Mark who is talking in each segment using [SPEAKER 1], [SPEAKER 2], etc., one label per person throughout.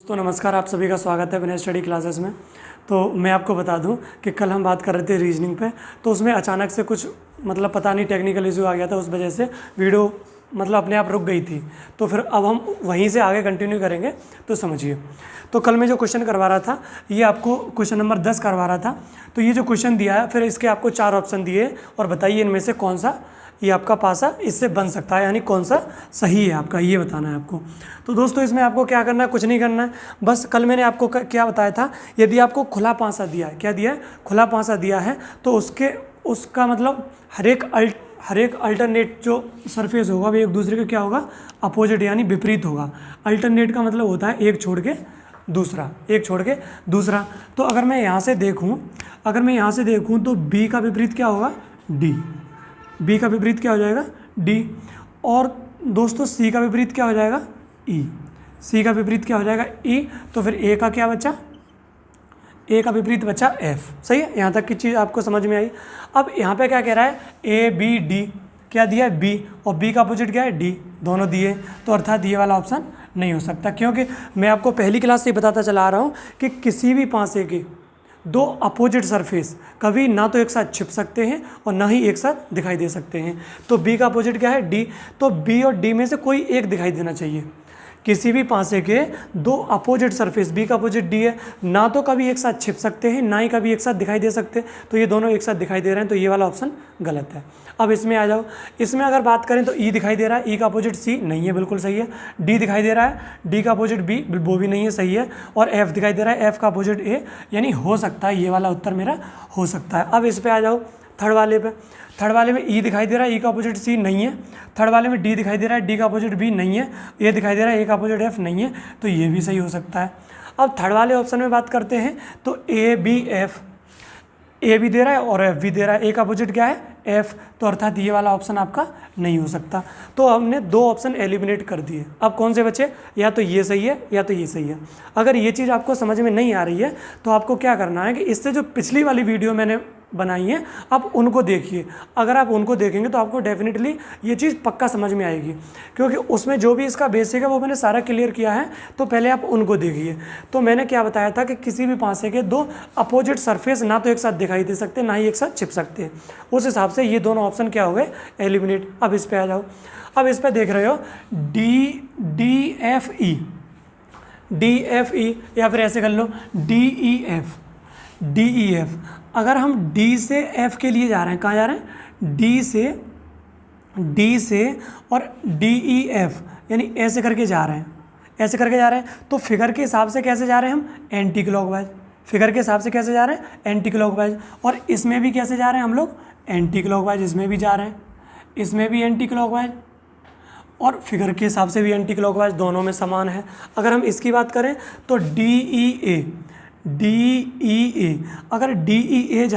[SPEAKER 1] तो नमस्कार, आप सभी का स्वागत है विनय स्टडी क्लासेस में। तो मैं आपको बता दूं कि कल हम बात कर रहे थे रीजनिंग पे, तो उसमें अचानक से कुछ पता नहीं टेक्निकल इशू आ गया था, उस वजह से वीडियो अपने आप रुक गई थी। तो फिर अब हम वहीं से आगे कंटिन्यू करेंगे, तो समझिए। तो कल मैं जो क्वेश्चन करवा रहा था, ये आपको क्वेश्चन नंबर 10 करवा रहा था। तो ये जो क्वेश्चन दिया है, फिर इसके आपको 4 ऑप्शन दिए और बताइए इनमें से कौन सा ये आपका पासा इससे बन सकता है, यानी कौन सा सही है आपका, ये बताना है आपको। तो दोस्तों इसमें आपको क्या करना है, कुछ नहीं करना है। बस कल मैंने आपको क्या बताया था, यदि आपको खुला पासा दिया है, क्या दिया है, खुला पासा दिया है, तो उसका हर एक अल्टरनेट जो सरफेस होगा वो एक दूसरे के क्या होगा, अपोजिट यानी विपरीत होगा। अल्टरनेट का मतलब होता है एक छोड़ के दूसरा। तो अगर मैं यहाँ से देखूँ तो बी का विपरीत क्या होगा, डी। बी का विपरीत क्या हो जाएगा, डी। और दोस्तों सी का विपरीत क्या हो जाएगा, ई। सी का विपरीत क्या हो जाएगा, ई। तो फिर ए का क्या बचा, ए का विपरीत बचा एफ। सही है, यहाँ तक की चीज़ आपको समझ में आई। अब यहाँ पे क्या कह रहा है, ए बी डी, क्या दिया है, बी, और बी का अपोजिट क्या है, डी, दोनों दिए। तो अर्थात ये वाला ऑप्शन नहीं हो सकता, क्योंकि मैं आपको पहली क्लास से बताता चला आ रहा हूँ कि किसी भी पासे के दो अपोजिट सरफेस कभी ना तो एक साथ छिप सकते हैं और ना ही एक साथ दिखाई दे सकते हैं। तो बी का अपोजिट क्या है, डी। तो बी और डी में से कोई एक दिखाई देना चाहिए। किसी भी पासे के दो अपोजिट सरफेस, बी का अपोजिट डी है, ना तो कभी एक साथ छिप सकते हैं, ना ही कभी एक साथ दिखाई दे सकते। तो ये दोनों एक साथ दिखाई दे रहे हैं, तो ये वाला ऑप्शन गलत है। अब इसमें आ जाओ। इसमें अगर बात करें तो ई दिखाई दे रहा है, ई का अपोजिट सी नहीं है, बिल्कुल सही है। डी दिखाई दे रहा है, डी का अपोजिट बी, वो भी नहीं है, सही है। और एफ दिखाई दे रहा है, एफ का अपोजिट ए, यानी हो सकता है, ये वाला उत्तर मेरा हो सकता है। अब इस पर आ जाओ थर्ड वाले पे। थर्ड वाले में ई दिखाई दे रहा है, ई का अपोजिट सी नहीं है। थर्ड वाले में डी दिखाई दे रहा है, डी का अपोजिट बी नहीं है। ए दिखाई दे रहा है, ए का अपोजिट एफ नहीं है, तो ये भी सही हो सकता है। अब थर्ड वाले ऑप्शन में बात करते हैं, तो ए बी एफ, ए भी दे रहा है और एफ भी दे रहा है, ए का अपोजिट क्या है, एफ। तो अर्थात ये वाला ऑप्शन आपका नहीं हो सकता। तो हमने दो ऑप्शन एलिमिनेट कर दिए। अब कौन से बचे, या तो ये सही है या तो ये सही है। अगर ये चीज़ आपको समझ में नहीं आ रही है तो आपको क्या करना है कि इससे जो पिछली वाली वीडियो मैंने बनाई है, आप उनको देखिए। अगर आप उनको देखेंगे तो आपको डेफिनेटली ये चीज़ पक्का समझ में आएगी, क्योंकि उसमें जो भी इसका बेसिक है वो मैंने सारा क्लियर किया है। तो पहले आप उनको देखिए। तो मैंने क्या बताया था कि किसी भी पासे के दो अपोजिट सरफेस ना तो एक साथ दिखाई दे सकते, ना ही एक साथ छिप सकते। उस हिसाब से ये दोनों ऑप्शन क्या हो गए, एलिमिनेट। अब इस पे आ जाओ। अब इस पे देख रहे हो D F E, D F E, या फिर ऐसे कर लो D E F, D E F. अगर हम डी से एफ के लिए जा रहे हैं, कहाँ जा रहे हैं, डी से और डी ई एफ, यानी ऐसे करके जा रहे हैं, तो फिगर के हिसाब से कैसे जा रहे हैं हम, एंटी क्लॉकवाइज। फिगर के हिसाब से कैसे जा रहे हैं, एंटी क्लॉकवाइज। और इसमें भी कैसे जा रहे हैं हम लोग, एंटी क्लॉकवाइज। इसमें भी जा रहे हैं, इसमें भी एंटी क्लॉकवाइज, और फिगर के हिसाब से भी एंटी क्लॉकवाइज, दोनों में समान है। अगर हम इसकी बात करें तो डी ई ए, अगर डी ई ए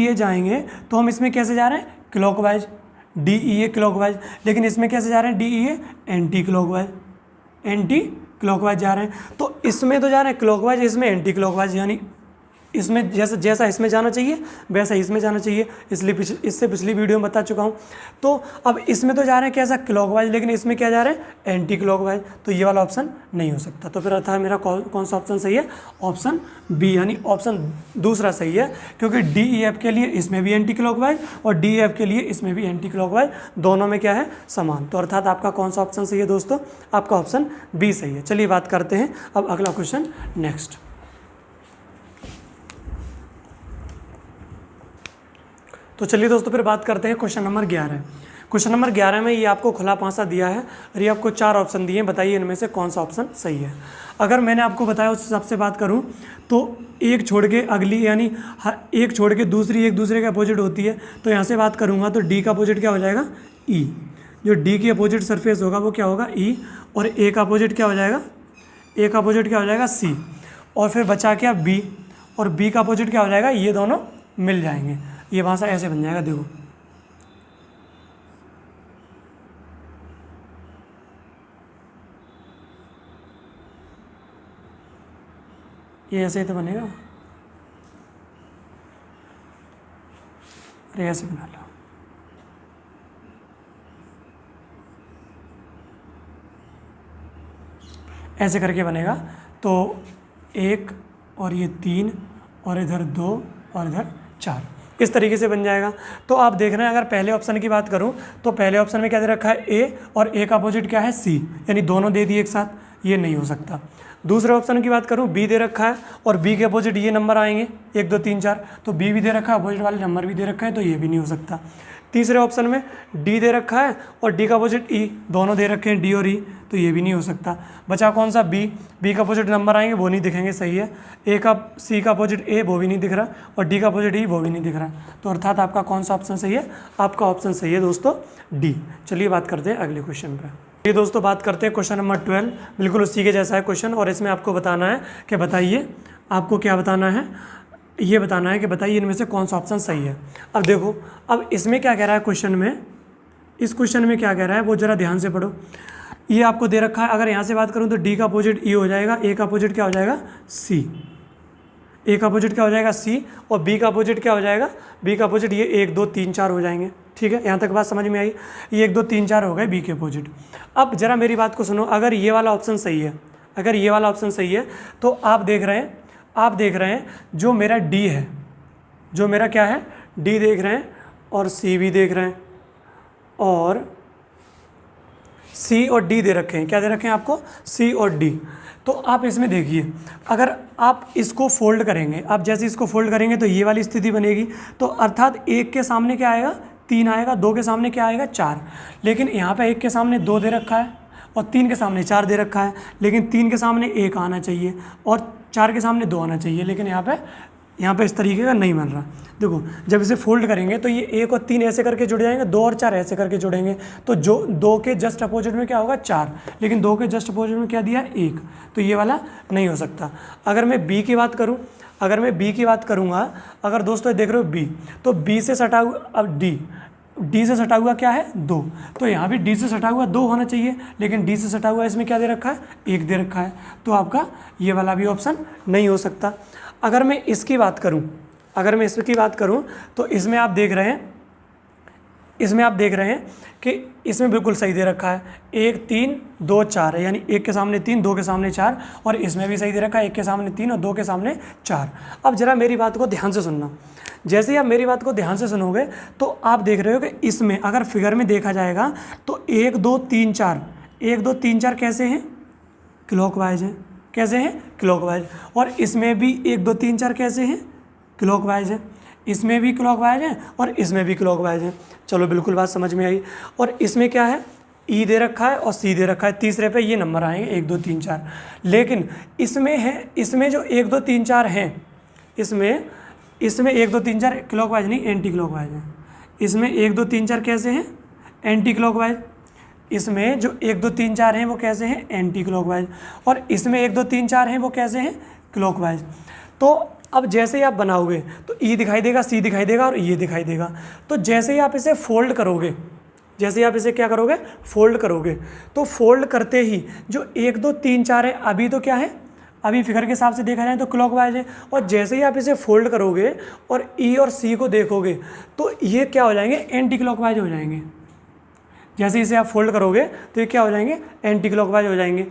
[SPEAKER 1] जाएंगे तो हम इसमें कैसे जा रहे हैं, क्लॉकवाइज, डी ई ए क्लॉकवाइज। लेकिन इसमें कैसे जा रहे हैं, डी ई ए एंटी क्लॉकवाइज जा रहे हैं। तो इसमें तो जा रहे हैं क्लॉकवाइज, इसमें एंटी क्लॉकवाइज, यानी इसमें जैसा इसमें जाना चाहिए वैसा इसमें जाना चाहिए। इसलिए इससे पिछली वीडियो में बता चुका हूँ। तो अब इसमें तो जा रहे हैं कैसा, क्लॉकवाइज, लेकिन इसमें क्या जा रहे हैं, एंटी क्लॉकवाइज। तो ये वाला ऑप्शन नहीं हो सकता। तो फिर अर्थात मेरा कौन सा ऑप्शन सही है, ऑप्शन बी, यानी ऑप्शन दूसरा सही है। क्योंकि डी ई एफ के लिए इसमें भी एंटी क्लॉकवाइज और डी एफ के लिए इसमें भी एंटी क्लॉकवाइज, दोनों में क्या है, समान। तो अर्थात आपका कौन सा ऑप्शन सही है दोस्तों, आपका ऑप्शन बी सही है। चलिए बात करते हैं अब अगला क्वेश्चन नेक्स्ट। तो चलिए दोस्तों फिर बात करते हैं क्वेश्चन नंबर 11। क्वेश्चन नंबर 11 में ये आपको खुला पासा दिया है और ये आपको 4 ऑप्शन दिए हैं, बताइए इनमें से कौन सा ऑप्शन सही है। अगर मैंने आपको बताया उस हिसाब से बात करूं तो एक छोड़ के अगली, यानी एक छोड़ के दूसरी एक दूसरे के अपोजिट होती है। तो यहाँ से बात करूँगा तो डी का अपोजिट क्या हो जाएगा, ई। जो डी की अपोजिट सरफेस होगा वो क्या होगा, ई। और ए का अपोजिट क्या हो जाएगा, ए का अपोजिट क्या हो जाएगा, सी। और फिर बचा क्या, बी। और बी का अपोजिट क्या हो जाएगा, ये दोनों मिल जाएंगे। ये भाषा ऐसे बन जाएगा, देखो ये ऐसे ही तो बनेगा। अरे ऐसे बना लो, ऐसे करके बनेगा। तो 1 और ये 3 और इधर 2 और इधर 4, इस तरीके से बन जाएगा। तो आप देख रहे हैं, अगर पहले ऑप्शन की बात करूं तो पहले ऑप्शन में क्या दे रखा है, ए, और ए का अपोजिट क्या है, सी, यानी दोनों दे दिए एक साथ, ये नहीं हो सकता। दूसरे ऑप्शन की बात करूं, बी दे रखा है और बी के अपोजिट ये नंबर आएंगे 1 2 3 4, तो बी भी दे रखा है, अपोजिट वाले नंबर भी दे रखा है, तो ये भी नहीं हो सकता। तीसरे ऑप्शन में डी दे रखा है और डी का अपोजिट ई, दोनों दे रखे हैं डी और ई, तो ये भी नहीं हो सकता। बचा कौन सा, बी, बी का अपोजिट नंबर आएंगे, वो नहीं दिखेंगे, सही है। ए का, सी का अपोजिट ए, वो भी नहीं दिख रहा, और डी का अपोजिट ई, वो भी नहीं दिख रहा। तो अर्थात आपका कौन सा ऑप्शन सही है, आपका ऑप्शन सही है दोस्तों डी। चलिए बात करते हैं अगले क्वेश्चन पर। ये दोस्तों बात करते हैं क्वेश्चन नंबर 12, बिल्कुल उसी के जैसा है क्वेश्चन, और इसमें आपको बताना है कि बताइए, आपको क्या बताना है, ये बताना है कि बताइए इनमें से कौन सा ऑप्शन सही है। अब देखो, अब इसमें क्या कह रहा है क्वेश्चन में, इस क्वेश्चन में क्या कह रहा है वो ज़रा ध्यान से पढ़ो। ये आपको दे रखा है, अगर यहाँ से बात करूँ तो डी का अपोजिट ई हो जाएगा, ए का अपोजिट क्या हो जाएगा, सी, ए का अपोजिट क्या हो जाएगा, सी, और बी का अपोजिट क्या हो जाएगा, बी का अपोजिट ये 1 2 3 4 हो जाएंगे। ठीक है, यहाँ तक बात समझ में आई, ये 1 2 3 4 हो गए बी के अपोजिट। अब जरा मेरी बात को सुनो, अगर ये वाला ऑप्शन सही है, अगर ये वाला ऑप्शन सही है, तो आप देख रहे हैं जो मेरा डी है, जो मेरा क्या है, डी देख रहे हैं, और सी भी देख रहे हैं, और सी और डी दे रखे हैं, क्या दे रखे हैं आपको, सी और डी। तो आप इसमें देखिए, अगर आप इसको फोल्ड करेंगे, आप जैसे इसको फोल्ड करेंगे तो ये वाली स्थिति बनेगी, तो अर्थात 1 के सामने क्या आएगा, 3 आएगा, 2 के सामने क्या आएगा, 4। लेकिन यहाँ पे 1 के सामने 2 दे रखा है और 3 के सामने 4 दे रखा है, लेकिन 3 के सामने 1 आना चाहिए और 4 के सामने 2 आना चाहिए, लेकिन यहाँ पे इस तरीके का नहीं बन रहा। देखो, जब इसे फोल्ड करेंगे तो ये 1 और 3 ऐसे करके जुड़ जाएंगे, 2 और 4 ऐसे करके जुड़ेंगे, तो जो 2 के जस्ट अपोजिट में क्या होगा, 4, लेकिन 2 के जस्ट अपोजिट में क्या दिया, 1, तो ये वाला नहीं हो सकता। अगर मैं बी की बात करूँ, अगर मैं बी की बात करूँगा, अगर दोस्तों देख रहे हो बी, तो बी से सटा हुआ, अब डी से सटा हुआ क्या है, 2, तो यहाँ भी डी से सटा हुआ 2 होना चाहिए, लेकिन डी से सटा हुआ इसमें क्या दे रखा है, 1 दे रखा है, तो आपका ये वाला भी ऑप्शन नहीं हो सकता। अगर मैं इसकी बात करूं, अगर मैं इसकी बात करूं तो इसमें आप देख रहे हैं कि इसमें बिल्कुल सही दे रखा है, 1 3 2 4 है, यानी 1 के सामने 3, 2 के सामने 4, और इसमें भी सही दे रखा है, 1 के सामने 3 और 2 के सामने 4। अब जरा मेरी बात को ध्यान से सुनना, जैसे ही आप मेरी बात को ध्यान से सुनोगे तो आप देख रहे हो कि इसमें अगर फिगर में देखा जाएगा तो 1 2 3 4, 1 2 3 4 कैसे हैं, क्लॉकवाइज हैं, कैसे हैं, क्लॉकवाइज, और इसमें भी 1 2 3 4 कैसे हैं, क्लॉकवाइज है, इसमें भी क्लॉकवाइज है और इसमें भी क्लॉकवाइज है। चलो बिल्कुल बात समझ में आई। और इसमें क्या है, ई दे रखा है और सी दे रखा है, तीसरे पे ये नंबर आएंगे 1 2 3 4, लेकिन इसमें जो 1 2 3 4 हैं, इसमें 1 2 3 4 क्लॉकवाइज नहीं, एंटी क्लॉकवाइज है। इसमें 1 2 3 4 कैसे हैं, एंटी क्लॉकवाइज, इसमें जो 1 2 3 4 हैं वो कैसे हैं, एंटी क्लॉकवाइज, और इसमें 1 2 3 4 हैं वो कैसे हैं, क्लॉकवाइज। तो अब जैसे ही आप बनाओगे तो ई दिखाई देगा, सी दिखाई देगा और ये दिखाई देगा। तो जैसे ही आप इसे फोल्ड करोगे, जैसे ही आप इसे क्या करोगे, फोल्ड करोगे, तो फोल्ड करते ही जो 1 2 3 4 है, अभी तो क्या है, अभी फिगर के हिसाब से देखा जाए तो क्लॉकवाइज है, और जैसे ही आप इसे फोल्ड करोगे और ई और सी को देखोगे तो ये क्या हो जाएंगे, एंटी क्लॉकवाइज हो जाएंगे। जैसे इसे आप फोल्ड करोगे तो ये क्या हो जाएंगे, एंटी क्लॉकवाइज हो जाएंगे।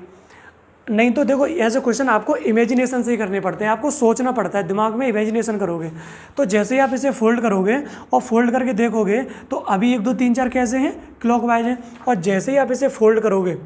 [SPEAKER 1] नहीं तो देखो, ऐसे क्वेश्चन आपको इमेजिनेशन से ही करने पड़ते हैं, आपको सोचना पड़ता है, दिमाग में इमेजिनेशन करोगे। तो जैसे ही आप इसे फोल्ड करोगे और फोल्ड करके देखोगे तो अभी 1 2 3 4 कैसे हैं, क्लॉकवाइज हैं, और जैसे ही आप इसे फोल्ड करोगे,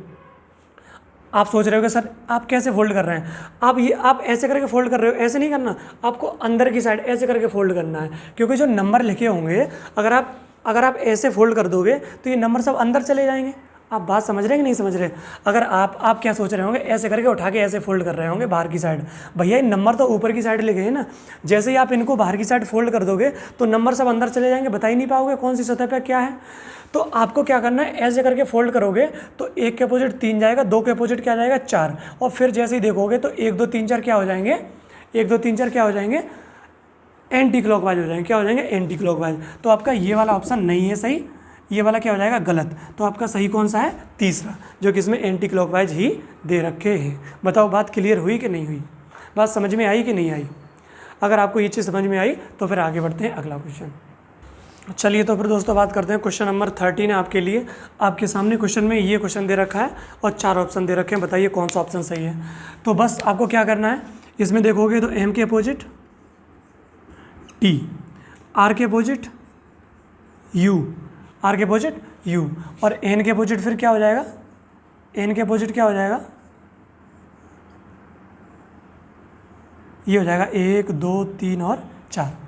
[SPEAKER 1] आप सोच रहे हो कि सर आप कैसे फोल्ड कर रहे हैं, आप ऐसे करके फोल्ड कर रहे हो, ऐसे नहीं करना, आपको अंदर की साइड ऐसे करके फोल्ड करना है, क्योंकि जो नंबर लिखे होंगे अगर आप ऐसे फोल्ड कर दोगे तो ये नंबर सब अंदर चले जाएंगे। आप बात समझ रहे हैं कि नहीं समझ रहे। अगर आप क्या सोच रहे होंगे, ऐसे करके उठा के ऐसे फोल्ड कर रहे होंगे बाहर की साइड, भैया ये नंबर तो ऊपर की साइड लिखे हैं ना, जैसे ही आप इनको बाहर की साइड फोल्ड कर दोगे तो नंबर सब अंदर चले जाएंगे, बता ही नहीं पाओगे कौन सी सतह पे क्या है। तो आपको क्या करना है, ऐसे करके फोल्ड करोगे तो 1 के अपोजिट 3 जाएगा, 2 के अपोजिट क्या जाएगा, 4, और फिर जैसे ही देखोगे तो 1 2 3 4 क्या हो जाएंगे, 1 2 3 4 क्या हो जाएंगे, एंटी क्लॉकवाइज हो जाएंगे। क्या हो जाएंगे, एंटी क्लॉकवाइज। तो आपका ये वाला ऑप्शन नहीं है सही, ये वाला क्या हो जाएगा, गलत। तो आपका सही कौन सा है, तीसरा, जो कि इसमें एंटी क्लॉकवाइज ही दे रखे हैं। बताओ बात क्लियर हुई कि नहीं हुई, बात समझ में आई कि नहीं आई। अगर आपको ये चीज़ समझ में आई तो फिर आगे बढ़ते हैं अगला क्वेश्चन। चलिए तो फिर दोस्तों बात करते हैं क्वेश्चन नंबर 13 है आपके लिए। आपके सामने क्वेश्चन में ये क्वेश्चन दे रखा है और 4 ऑप्शन दे रखे हैं, बताइए कौन सा ऑप्शन सही है। तो बस आपको क्या करना है, इसमें देखोगे तो एम के अपोजिट टी, आर के अपोजिट यू, आर के अपोजिट यू, और एन के अपोजिट फिर क्या हो जाएगा, एन के अपोजिट क्या हो जाएगा, ये हो जाएगा 1 2 3 और 4।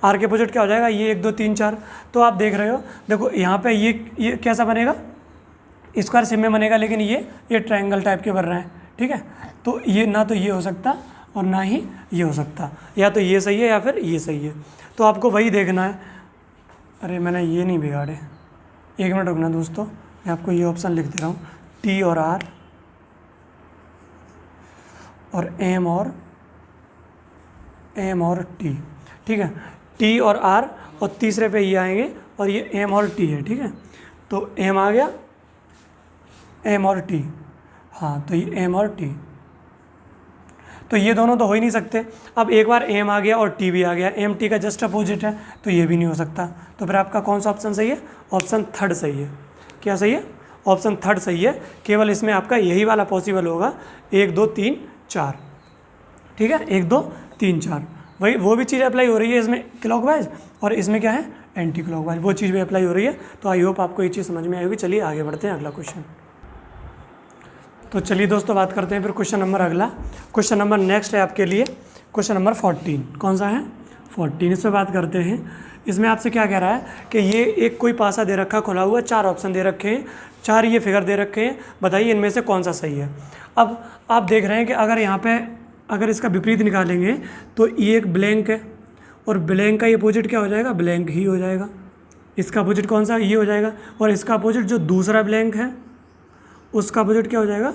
[SPEAKER 1] आर के अपोजिट क्या हो जाएगा, ये 1 2 3 4। तो आप देख रहे हो, देखो यहाँ पे ये कैसा बनेगा, स्क्वायर शेप में बनेगा, लेकिन ये ट्रायंगल टाइप के बन रहे हैं, ठीक है। तो ये ना तो ये हो सकता और ना ही ये हो सकता, या तो ये सही है या फिर ये सही है। तो आपको वही देखना है। अरे मैंने ये नहीं बिगाड़े, 1 मिनट रुकना दोस्तों, मैं आपको ये ऑप्शन लिख दे रहा हूँ, टी और आर और एम और टी, ठीक है। टी और आर और तीसरे पे ये आएंगे और ये एम और टी है, ठीक है। तो एम आ गया, एम और टी, हाँ तो ये एम और टी, तो ये दोनों तो हो ही नहीं सकते। अब एक बार एम आ गया और टी भी आ गया, एम टी का जस्ट अपोजिट है, तो ये भी नहीं हो सकता। तो फिर आपका कौन सा ऑप्शन सही है, ऑप्शन थर्ड सही है। क्या सही है, ऑप्शन थर्ड सही है। केवल इसमें आपका यही वाला पॉसिबल होगा, 1 2 3 4, ठीक है, 1 2 3 4, वही वो भी चीज़ अप्लाई हो रही है इसमें क्लॉकवाइज, और इसमें क्या है एंटी क्लॉकवाइज, वो चीज़ भी अप्लाई हो रही है। तो आई होप आपको ये चीज़ समझ में आई होगी। चलिए आगे बढ़ते हैं, अगला क्वेश्चन। तो चलिए दोस्तों बात करते हैं फिर क्वेश्चन नंबर अगला। क्वेश्चन नंबर नेक्स्ट है आपके लिए क्वेश्चन नंबर 14। कौन सा है, 14। इस पर बात करते हैं। इसमें आपसे क्या कह रहा है कि ये एक कोई पासा दे रखा खुला हुआ, 4 ऑप्शन दे रखे हैं, 4 ये फिगर दे रखे हैं, बताइए इनमें से कौन सा सही है। अब आप देख रहे हैं कि अगर यहाँ पे अगर इसका विपरीत निकालेंगे तो ये एक ब्लैंक है, और ब्लैंक का ये अपोजिट क्या हो जाएगा, ब्लैंक ही हो जाएगा। इसका अपोजिट कौन सा, ये हो जाएगा, और इसका अपोजिट जो दूसरा ब्लैंक है उसका अपोजिट क्या हो जाएगा,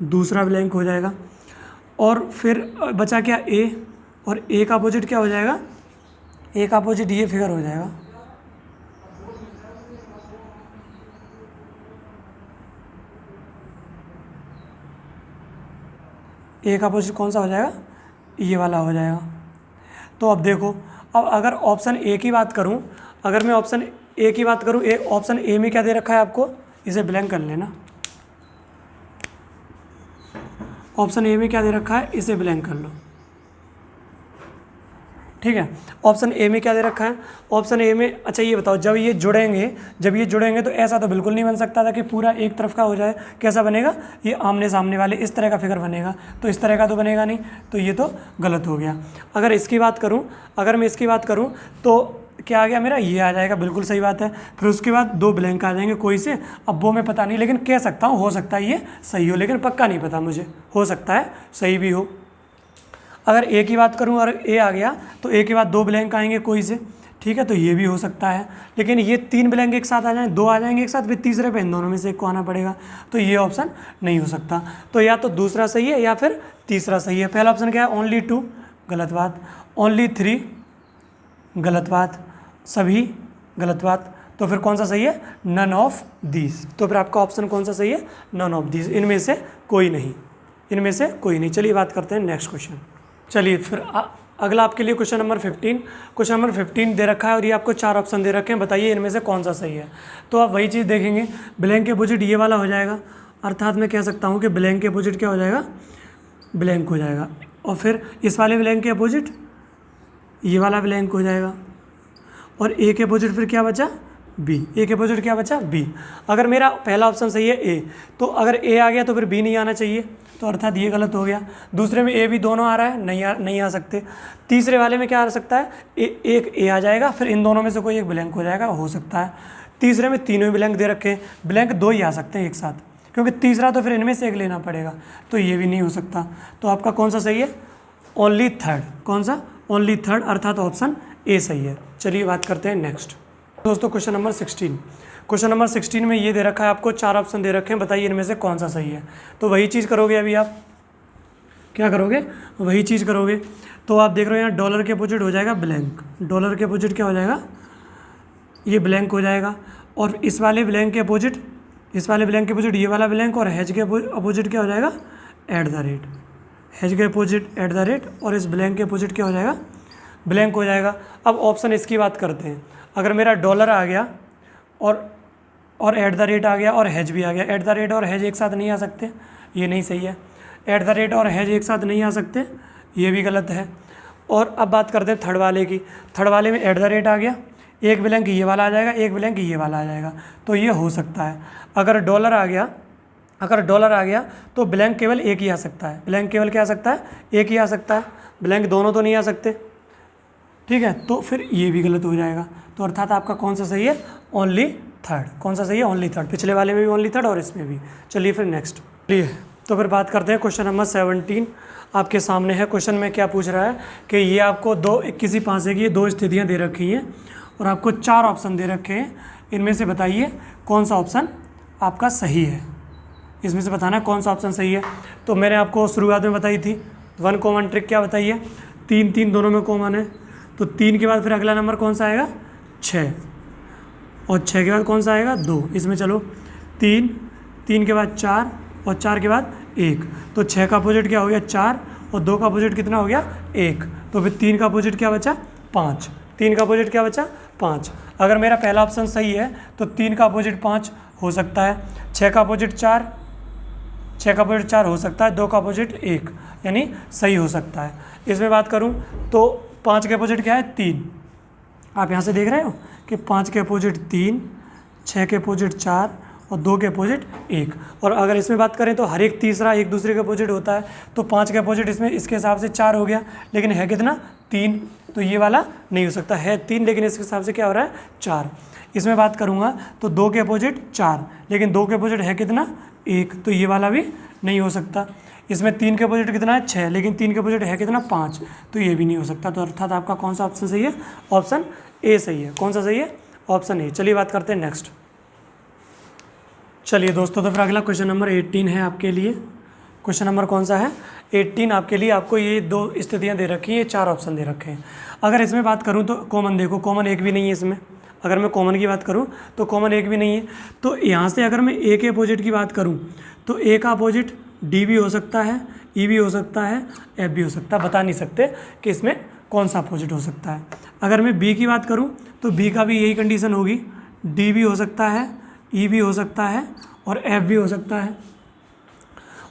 [SPEAKER 1] दूसरा ब्लैंक हो जाएगा। और फिर बचा क्या, ए, और ए का अपोजिट क्या हो जाएगा, ए का अपोजिट ये फिगर हो जाएगा। ए का अपोजिट कौन सा हो जाएगा, ये वाला हो जाएगा। तो अब देखो, अब अगर ऑप्शन ए की बात करूं, अगर मैं ऑप्शन ए की बात करूं, ऑप्शन ए में क्या दे रखा है आपको, इसे ब्लैंक कर लेना। ऑप्शन ए में क्या दे रखा है, इसे ब्लैंक कर लो, ठीक है। ऑप्शन ए में क्या दे रखा है, ऑप्शन ए में, अच्छा ये बताओ, जब ये जुड़ेंगे तो ऐसा तो बिल्कुल नहीं बन सकता था कि पूरा एक तरफ का हो जाए। कैसा बनेगा, ये आमने सामने वाले इस तरह का फिगर बनेगा, तो इस तरह का तो बनेगा नहीं, तो ये तो गलत हो गया। अगर इसकी बात करूं, अगर मैं इसकी बात करूं तो क्या आ गया मेरा, ये आ जाएगा, बिल्कुल सही बात है। फिर उसके बाद 2 ब्लैंक आ जाएंगे कोई से, अब वो मैं पता नहीं, लेकिन कह सकता हूँ, हो सकता है ये सही हो, लेकिन पक्का नहीं पता मुझे, हो सकता है सही भी हो। अगर ए की बात करूं और ए आ गया तो ए के बाद 2 ब्लैंक आएंगे कोई से, ठीक है, तो ये भी हो सकता है। लेकिन ये 3 ब्लैंक एक साथ आ जाएं, 2 आ जाएंगे एक साथ, फिर तीसरे पे इन दोनों में से एक को आना पड़ेगा, तो ये ऑप्शन नहीं हो सकता। तो या तो दूसरा सही है या फिर तीसरा सही है। पहला ऑप्शन क्या है, ओनली 2, गलत बात। ओनली 3, गलत बात। सभी, गलत बात। तो फिर कौन सा सही है, नन ऑफ दीज। तो फिर आपका ऑप्शन कौन सा सही है, नन ऑफ दीज, इनमें से कोई नहीं, इनमें से कोई नहीं। चलिए बात करते हैं नेक्स्ट क्वेश्चन। चलिए फिर अगला आपके लिए क्वेश्चन नंबर 15। क्वेश्चन नंबर 15 दे रखा है और ये आपको 4 ऑप्शन दे रखे हैं, बताइए इनमें से कौन सा सही है। तो आप वही चीज़ देखेंगे, ब्लैंक के अपोजिट ये वाला हो जाएगा, अर्थात मैं कह सकता हूँ कि ब्लैंक के अपोजिट क्या हो जाएगा, ब्लैंक हो जाएगा। और फिर इस वाले ब्लैंक के अपोजिट ये वाला ब्लैंक हो जाएगा, और ए के अपोजिट फिर क्या बचा, बी। ए के अपोजिट क्या बचा, बी। अगर मेरा पहला ऑप्शन सही है ए, तो अगर ए आ गया तो फिर बी नहीं आना चाहिए, तो अर्थात ये गलत हो गया। दूसरे में ए भी दोनों आ रहा है, नहीं आ सकते। तीसरे वाले में क्या आ सकता है, एक ए आ जाएगा, फिर इन दोनों में से कोई एक ब्लैंक हो जाएगा, हो सकता है। तीसरे में तीनों ही ब्लैंक दे रखे हैं, ब्लैंक 2 ही आ सकते हैं एक साथ, क्योंकि तीसरा तो फिर इनमें से एक लेना पड़ेगा, तो ये भी नहीं हो सकता। तो आपका कौन सा सही है, ओनली थर्ड। कौन सा, ओनली थर्ड, अर्थात ऑप्शन ए सही है। चलिए बात करते हैं नेक्स्ट दोस्तों, क्वेश्चन नंबर 16। क्वेश्चन नंबर 16 में ये दे रखा है आपको, 4 ऑप्शन दे रखे हैं, बताइए इनमें से कौन सा सही है। तो वही चीज़ करोगे, अभी आप क्या करोगे, वही चीज़ करोगे। तो आप देख रहे हो यहाँ डॉलर के अपोजिट हो जाएगा ब्लैंक, डॉलर के अपोजिट क्या हो जाएगा, ये ब्लैंक हो जाएगा। और इस वाले ब्लैंक के अपोजिट, इस वाले ब्लैंक के अपोजिट ये वाला ब्लैंक, और हैज के अपोजिट क्या हो जाएगा, एट द रेट। हैज के अपोजिट एट द रेट, और इस ब्लैंक के अपोजिट क्या हो जाएगा, ब्लैंक हो जाएगा। अब ऑप्शन इसकी बात करते हैं। अगर मेरा डॉलर आ गया और एट द रेट आ गया और हैज भी आ गया, एट द रेट और हैज एक साथ नहीं आ सकते, ये नहीं सही है। एट द रेट और हैज एक साथ नहीं आ सकते, ये भी गलत है। और अब बात करते हैं थर्ड वाले की। थर्ड वाले में एट द रेट आ गया, एक ब्लैंक ये वाला आ जाएगा, एक ब्लैंक ये वाला आ जाएगा, तो ये हो सकता है। अगर डॉलर आ गया तो ब्लैंक केवल एक ही आ सकता है, ब्लैंक केवल क्या आ सकता है, एक ही आ सकता है, ब्लैंक दोनों तो नहीं आ सकते, ठीक है। तो फिर ये भी गलत हो जाएगा। तो अर्थात आपका कौन सा सही है, ओनली थर्ड। कौन सा सही है, ओनली थर्ड। पिछले वाले में भी ओनली थर्ड और इसमें भी। चलिए फिर नेक्स्ट, चलिए तो फिर बात करते हैं क्वेश्चन नंबर 17 आपके सामने है। क्वेश्चन में क्या पूछ रहा है कि ये आपको किसी पासे की दो स्थितियाँ दे रखी हैं और आपको 4 ऑप्शन दे रखे हैं, इनमें से बताइए कौन सा ऑप्शन आपका सही है। इसमें से बताना है कौन सा ऑप्शन सही है। तो मैंने आपको शुरुआत में बताई थी 1 कॉमन ट्रिक, क्या बताइए, 3 3 दोनों में कॉमन है, तो 3 के बाद फिर अगला नंबर कौन सा आएगा, 6, और 6 के बाद कौन सा आएगा, 2। इसमें चलो 3 3 के बाद 4 और 4 के बाद 1, तो 6 का अपोजिट क्या हो गया, 4, और 2 का अपोजिट कितना हो गया, 1, तो फिर 3 का अपोजिट क्या बचा, 5। 3 का अपोजिट क्या बचा, 5। अगर मेरा पहला ऑप्शन सही है तो 3 का अपोजिट 5 हो सकता है, 6 का अपोजिट 4, 6 का अपोजिट 4 हो सकता है, 2 का अपोजिट 1, यानी सही हो सकता है। इसमें बात करूं तो 5 के अपोजिट क्या है, 3। आप यहाँ से देख रहे हो कि 5 के अपोजिट 3, 6 के अपोजिट 4 और 2 के अपोजिट 1। और अगर इसमें बात करें तो हर एक तीसरा एक दूसरे के अपोजिट होता है, तो 5 के अपोजिट इसमें इसके हिसाब से 4 हो गया, लेकिन है कितना, 3, तो ये वाला नहीं हो सकता, है 3 लेकिन इसके हिसाब से क्या हो रहा है, 4। इसमें बात करूँगा तो 2 के अपोजिट 4, लेकिन 2 के अपोजिट है कितना, 1, तो ये वाला भी नहीं हो सकता। इसमें 3 के अपोजिट कितना है, 6, लेकिन 3 के अपोजिट है कितना, 5, तो ये भी नहीं हो सकता। तो अर्थात आपका कौन सा ऑप्शन सही है, ऑप्शन ए सही है। कौन सा सही है, ऑप्शन ए। चलिए बात करते हैं नेक्स्ट। चलिए दोस्तों, तो फिर अगला क्वेश्चन नंबर 18 है आपके लिए। क्वेश्चन नंबर कौन सा है, 18 आपके लिए। आपको ये 2 स्थितियाँ दे रखी हैं, 4 ऑप्शन दे रखे हैं। अगर इसमें बात करूँ तो कॉमन देखो, कॉमन एक भी नहीं है इसमें। अगर मैं कॉमन की बात करूँ तो कॉमन एक भी नहीं है। तो यहाँ से अगर मैं ए के अपोजिट की बात करूँ तो ए का अपोजिट डी भी हो सकता है, ई भी हो सकता है, एफ भी हो सकता है। बता नहीं सकते कि इसमें कौन सा अपोजिट हो सकता है। अगर मैं बी की बात करूँ तो बी का भी यही कंडीशन होगी, डी भी हो सकता है, ई भी हो सकता है और एफ भी हो सकता है।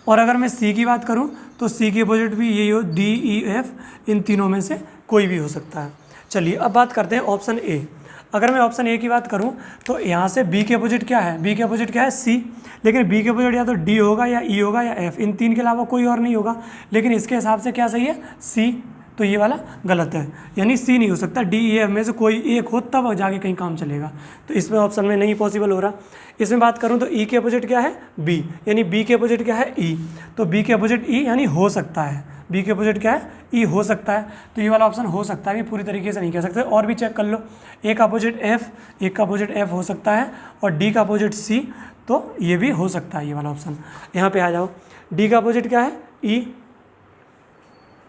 [SPEAKER 1] और अगर मैं सी की बात करूँ तो सी की अपोजिट भी यही हो, डी ई एफ, इन तीनों में से कोई भी हो सकता है। चलिए अब बात करते हैं ऑप्शन ए। अगर मैं ऑप्शन ए की बात करूं तो यहाँ से बी के अपोजिट क्या है, बी के अपोजिट क्या है, सी, लेकिन बी के अपोजिट या तो डी होगा या ई होगा या एफ, इन 3 के अलावा कोई और नहीं होगा। लेकिन इसके हिसाब से क्या सही है, सी, तो ये वाला गलत है, यानी सी नहीं हो सकता। डी ई एफ में से कोई एक हो तब जाके कहीं काम चलेगा, तो इसमें ऑप्शन में नहीं पॉसिबल हो रहा। इसमें बात करूँ तो ई के अपोजिट क्या है, बी, यानी बी के अपोजिट क्या है, ई, तो बी के अपोजिट ई यानी हो सकता है, बी के अपोजिट क्या है, ई, हो सकता है। तो ये वाला ऑप्शन हो सकता है, ये पूरी तरीके से नहीं कह सकते। और भी चेक कर लो, ए का अपोजिट एफ, एक का अपोजिट एफ हो सकता है, और डी का अपोजिट सी, तो ये भी हो सकता है ये वाला ऑप्शन। यहाँ पे आ जाओ, डी का अपोजिट क्या है, ई,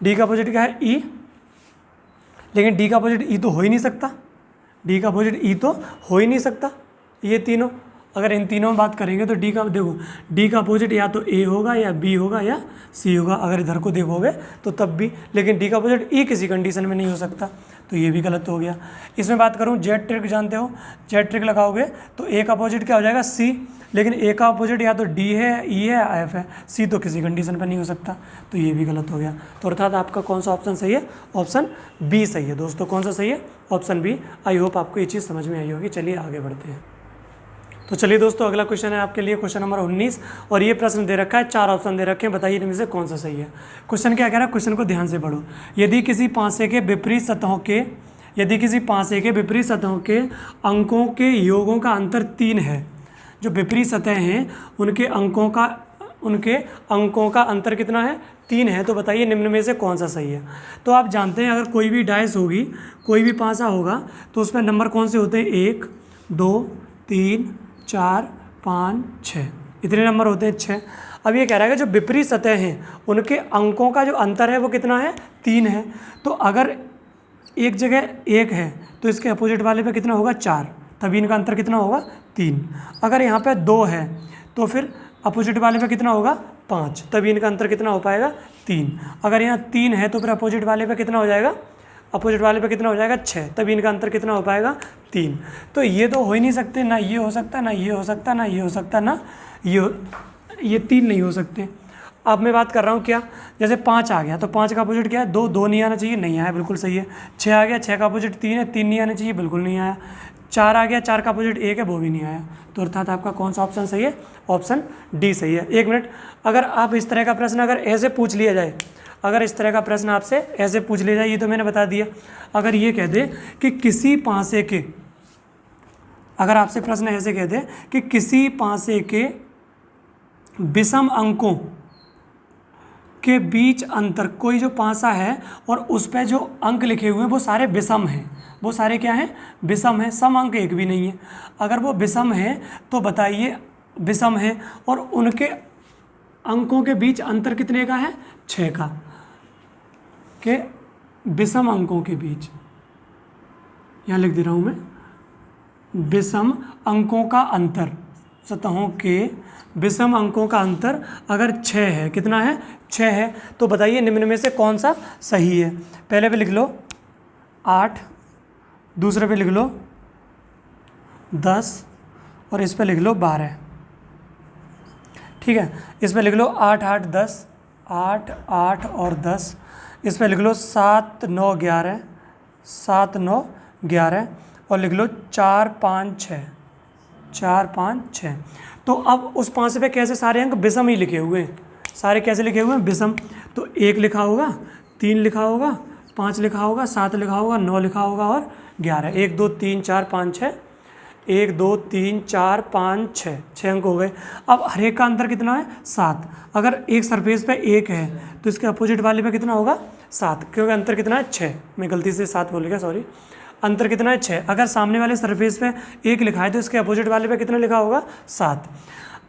[SPEAKER 1] डी का अपोजिट क्या है, ई, लेकिन डी का अपोजिट ई तो हो ही नहीं सकता, डी का अपोजिट ई तो हो ही नहीं सकता। ये तीनों, अगर इन तीनों में बात करेंगे तो डी का, देखो डी का अपोजिट या तो ए होगा या बी होगा या सी होगा, अगर इधर को देखोगे तो तब भी, लेकिन डी का अपोजिट ई किसी कंडीशन में नहीं हो सकता, तो ये भी गलत हो गया। इसमें बात करूँ जेड ट्रिक, जानते हो जेड ट्रिक लगाओगे तो ए का अपोजिट क्या हो जाएगा, सी, लेकिन ए का अपोजिट या तो डी है, ई है, एफ है, सी तो किसी कंडीशन पर नहीं हो सकता, तो ये भी गलत हो गया। तो अर्थात आपका कौन सा ऑप्शन सही है, ऑप्शन बी सही है। दोस्तों कौन सा सही है, ऑप्शन बी। आई होप आपको ये चीज़ समझ में आई होगी। चलिए आगे बढ़ते हैं। तो चलिए दोस्तों, अगला क्वेश्चन है आपके लिए क्वेश्चन नंबर 19, और ये प्रश्न दे रखा है, 4 ऑप्शन दे रखे हैं, बताइए इनमें से कौन सा सही है। क्वेश्चन क्या कह रहा है, क्वेश्चन को ध्यान से पढ़ो। यदि किसी पासे के विपरीत सतहों के अंकों के योगों का अंतर 3 है, जो विपरीत सतह हैं उनके अंकों का अंतर कितना है, 3 है, तो बताइए निम्न में से कौन सा सही है। तो आप जानते हैं अगर कोई भी डाइस होगी, कोई भी पासा होगा, तो उसमें नंबर कौन से होते हैं, 1 2 3 4 5 6, इतने नंबर होते हैं, 6। अब ये कह रहा है कि जो विपरीत सतह हैं उनके अंकों का जो अंतर है वो कितना है, 3 है। तो अगर एक जगह 1 है तो इसके अपोजिट वाले पे कितना होगा, 4, तभी इनका अंतर कितना होगा, 3। अगर यहाँ पे 2 है तो फिर अपोजिट वाले पे कितना होगा, 5, तभी इनका अंतर कितना हो पाएगा, 3। अगर यहाँ 3 है तो फिर अपोजिट वाले पे कितना हो जाएगा, अपोजिट वाले पे कितना हो जाएगा 6, तभी इनका अंतर कितना हो पाएगा 3। तो ये तो हो ही नहीं सकते, ना ये हो सकता, ना ये हो सकता, ना ये हो सकता, ना ये 3 नहीं हो सकते। अब मैं बात कर रहा हूँ क्या, जैसे 5 आ गया तो 5 का अपोजिट क्या है 2, 2 नहीं आना चाहिए, नहीं आया, बिल्कुल सही है। 6 आ गया, 6 का अपोजिट 3 है, 3 नहीं आना चाहिए, बिल्कुल नहीं आया। 4 आ गया, 4 का अपोजिट 1 है, वो भी नहीं आया। तो अर्थात आपका कौन सा ऑप्शन सही है, ऑप्शन डी सही है। 1 मिनट, अगर आप इस तरह का प्रश्न अगर ऐसे पूछ लिया जाए, अगर इस तरह का प्रश्न आपसे ऐसे पूछ लिया जाए, ये तो मैंने बता दिया, अगर ये कह दे कि किसी पासे के, अगर आपसे प्रश्न ऐसे कह दे कि किसी पासे के विषम अंकों के बीच अंतर, कोई जो पासा है और उस पर जो अंक लिखे हुए हैं वो सारे विषम हैं, वो सारे क्या हैं, विषम हैं, सम अंक एक भी नहीं है। अगर वो विषम है तो बताइए, विषम है और उनके अंकों के बीच अंतर कितने का है, 6 का, के विषम अंकों के बीच, यहाँ लिख दे रहा हूँ मैं, विषम अंकों का अंतर, सतहों के विषम अंकों का अंतर अगर 6 है, कितना है 6 है, तो बताइए निम्न में से कौन सा सही है। पहले पे लिख लो 8, दूसरे पे लिख लो 10 और इस पे लिख लो 12। ठीक है, इस पे लिख लो 8, 8, 10, 8, 8 और 10, इस पे लिख लो 7, 9, 11, 7, 9, 11 और लिख लो 4, 5, 6, 4, 5, 6। तो अब उस 5 पे कैसे सारे अंक विषम ही लिखे हुए हैं, सारे कैसे लिखे हुए हैं, विषम। तो 1 लिखा होगा, 3 लिखा होगा, 5 लिखा होगा, 7 लिखा होगा, 9 लिखा होगा और 11। 1, 2, 3, 4, 5, 6, 1, 2, 3, 4, 5, 6, 6 अंक हो गए। अब हर एक का अंतर कितना है, 7। अगर एक सरफेस पे 1 है तो इसके अपोजिट वाले पे कितना होगा, 7, क्योंकि अंतर कितना है 6, मैं गलती से 7 बोल गया, सॉरी। अंतर कितना है 6। अगर सामने वाले सरफेस पे 1 लिखा है तो इसके अपोजिट वाले पे कितना लिखा होगा, 7।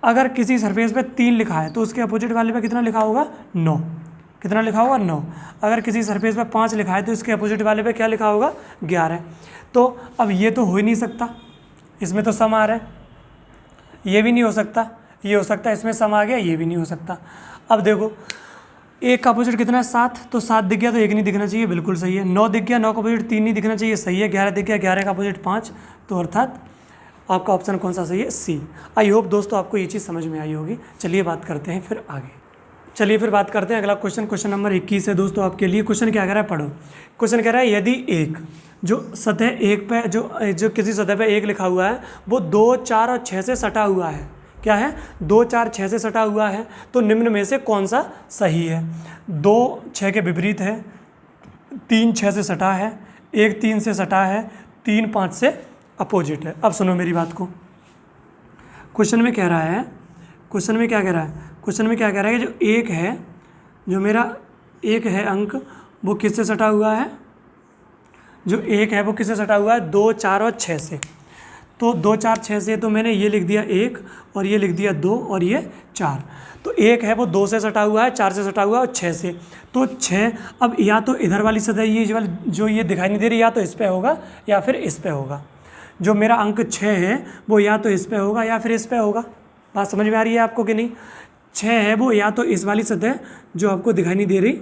[SPEAKER 1] अगर किसी सरफेस पे 3 लिखा है तो उसके अपोजिट वाले पे कितना लिखा होगा, 9, कितना लिखा होगा 9। अगर किसी सरफेस पे 5 लिखा है तो इसके अपोजिट वाले पे क्या लिखा होगा, 11। तो अब ये तो हो ही नहीं सकता, इसमें तो सम आ रहा है, ये भी नहीं हो सकता, ये हो सकता है, इसमें सम आ गया, ये भी नहीं हो सकता। अब देखो 1 का अपोजिट कितना है 7, तो 7 दिख गया तो 1 नहीं दिखना चाहिए, बिल्कुल सही है। 9 दिख गया, 9 का अपोजिट 3 नहीं दिखना चाहिए, सही है। 11 दिख गया, 11 का अपोजिट 5, तो अर्थात आपका ऑप्शन कौन सा सही है, सी। आई होप दोस्तों आपको ये चीज़ समझ में आई होगी। चलिए बात करते हैं फिर आगे, चलिए फिर बात करते हैं अगला क्वेश्चन, क्वेश्चन नंबर 21 है दोस्तों आपके लिए। क्वेश्चन क्या कह रहा है, पढ़ो। क्वेश्चन कह रहा है यदि एक जो सतह 1 पे जो किसी सतह पे 1 लिखा हुआ है वो 2, 4 और 6 से सटा हुआ है, क्या है, 2, 4, 6 से सटा हुआ है, तो निम्न में से कौन सा सही है। 2 6 के विपरीत है, 3 6 से सटा है, 1 3 से सटा है, 3 5 से अपोजिट है। अब सुनो मेरी बात को, क्वेश्चन में कह रहा है, क्वेश्चन में क्या कह रहा है, क्वेश्चन में क्या कह रहा है कि जो 1 है, जो मेरा 1 है अंक, वो किससे सटा हुआ है, जो 1 है वो किससे सटा हुआ है, 2, 4 और 6 से। तो 2, 4, 6 से, तो मैंने ये लिख दिया 1 और ये लिख दिया 2 और ये 4। तो 1 है वो 2 से सटा हुआ है, 4 से सटा हुआ है और 6 से, तो 6। अब या तो इधर वाली सतह ये वाली जो ये दिखाई नहीं दे रही, या तो इस पे होगा या फिर इस पे होगा। जो मेरा अंक 6 है वो या तो इस पे होगा या फिर इस पे होगा। बात समझ में आ रही है आपको कि नहीं। 6 है वो या तो इस वाली सतह जो आपको दिखाई नहीं दे रही,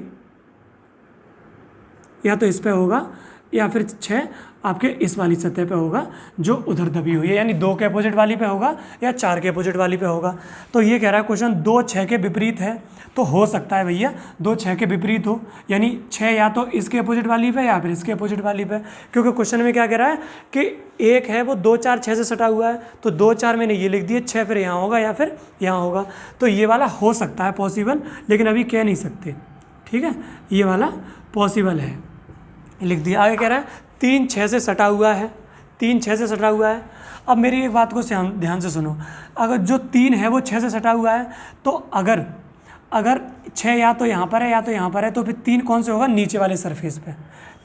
[SPEAKER 1] या तो इस पे होगा, या फिर 6 आपके इस वाली सतह पे होगा जो उधर दबी हुई है, यानी 2 के अपोजिट वाली पे होगा या 4 के अपोजिट वाली पे होगा। तो ये कह रहा है क्वेश्चन 2 6 के विपरीत है, तो हो सकता है भैया 2 6 के विपरीत हो, यानी 6 या तो इसके अपोजिट वाली पे या फिर इसके अपोजिट वाली पे, क्योंकि क्वेश्चन में क्या कह रहा है कि 1 है वो 2 4 6 से सटा हुआ है, तो 2 4 मैंने ये लिख दिए, 6 फिर यहाँ होगा या फिर यहाँ होगा। तो ये वाला हो सकता है पॉसिबल, लेकिन अभी कह नहीं सकते, ठीक है, ये वाला पॉसिबल है, लिख दिया। आगे कह रहा है 3 6 से सटा हुआ है, 3 6 से सटा हुआ है। अब मेरी एक बात को ध्यान से सुनो, अगर जो 3 है वो 6 से सटा हुआ है, तो अगर 6 या तो यहाँ पर है या तो यहाँ पर है, तो फिर 3 कौन से होगा, नीचे वाले सरफेस पे।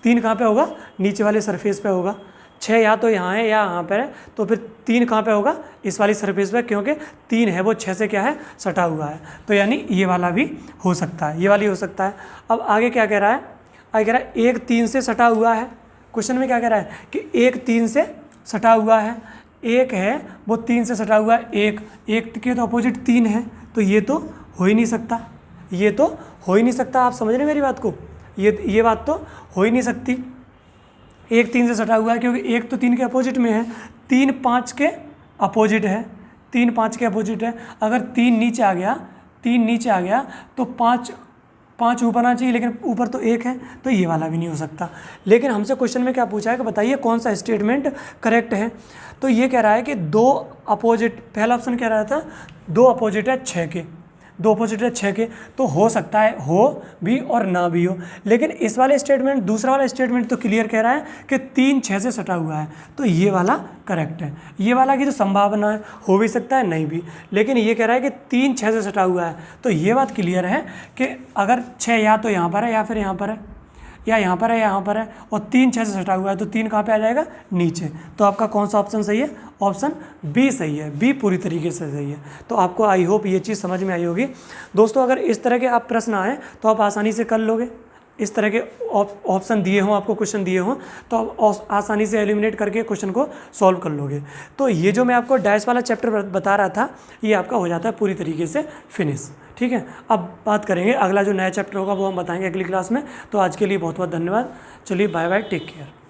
[SPEAKER 1] 3 कहाँ पे होगा, नीचे वाले सरफेस पे होगा। 6 या तो यहाँ है या यहाँ पर है, तो फिर 3 कहाँ पे होगा, इस वाली सरफेस पे, क्योंकि 3 है वो 6 से क्या है, सटा हुआ है। तो यानी ये वाला भी हो सकता है, ये वाली हो सकता है। अब आगे क्या कह रहा है, आगे कह रहा है 1 3 से सटा हुआ है। क्वेश्चन में क्या कह रहा है कि 1 3 से सटा हुआ है, 1 है वो 3 से सटा हुआ है, 1 के तो अपोजिट 3 है, तो ये तो हो ही नहीं सकता, ये तो हो ही नहीं सकता। आप समझ रहे हैं मेरी बात को, ये बात तो हो ही नहीं सकती, 1 3 से सटा हुआ है क्योंकि 1 तो 3 के अपोजिट में है, 3 5 के अपोजिट है, 3 5 के अपोजिट है। अगर 3 नीचे आ गया, 3 नीचे आ गया तो 5 ऊपर आना चाहिए, लेकिन ऊपर तो 1 है, तो ये वाला भी नहीं हो सकता। लेकिन हमसे क्वेश्चन में क्या पूछा है कि बताइए कौन सा स्टेटमेंट करेक्ट है। तो ये कह रहा है कि 2 अपोजिट, पहला ऑप्शन कह रहा था 2 अपोजिट है 6 के, 2 अपोजिट है 6 के, तो हो सकता है हो भी और ना भी हो। लेकिन इस वाले स्टेटमेंट, दूसरा वाला स्टेटमेंट तो क्लियर कह रहा है कि 3 6 से सटा हुआ है, तो ये वाला करेक्ट है। ये वाला की जो संभावना है, हो भी सकता है नहीं भी, लेकिन ये कह रहा है कि 3 6 से सटा हुआ है, तो ये बात क्लियर है कि अगर 6 या तो यहाँ पर है या फिर यहाँ पर है, या यहाँ पर है या यहाँ पर है, और 3 6 से सटा हुआ है, तो 3 कहाँ पे आ जाएगा, नीचे। तो आपका कौन सा ऑप्शन सही है, ऑप्शन बी सही है, बी पूरी तरीके से सही है। तो आपको आई होप ये चीज़ समझ में आई होगी। दोस्तों अगर इस तरह के आप प्रश्न आए तो आप आसानी से कर लोगे, इस तरह के ऑप्शन दिए हों, आपको क्वेश्चन दिए हों, तो आप आसानी से एलिमिनेट करके क्वेश्चन को सॉल्व कर लोगे। तो ये जो मैं आपको डैश वाला चैप्टर बता रहा था, ये आपका हो जाता है पूरी तरीके से फिनिश। ठीक है, अब बात करेंगे अगला जो नया चैप्टर होगा वो हम बताएंगे अगली क्लास में। तो आज के लिए बहुत बहुत धन्यवाद। चलिए बाय बाय, टेक केयर।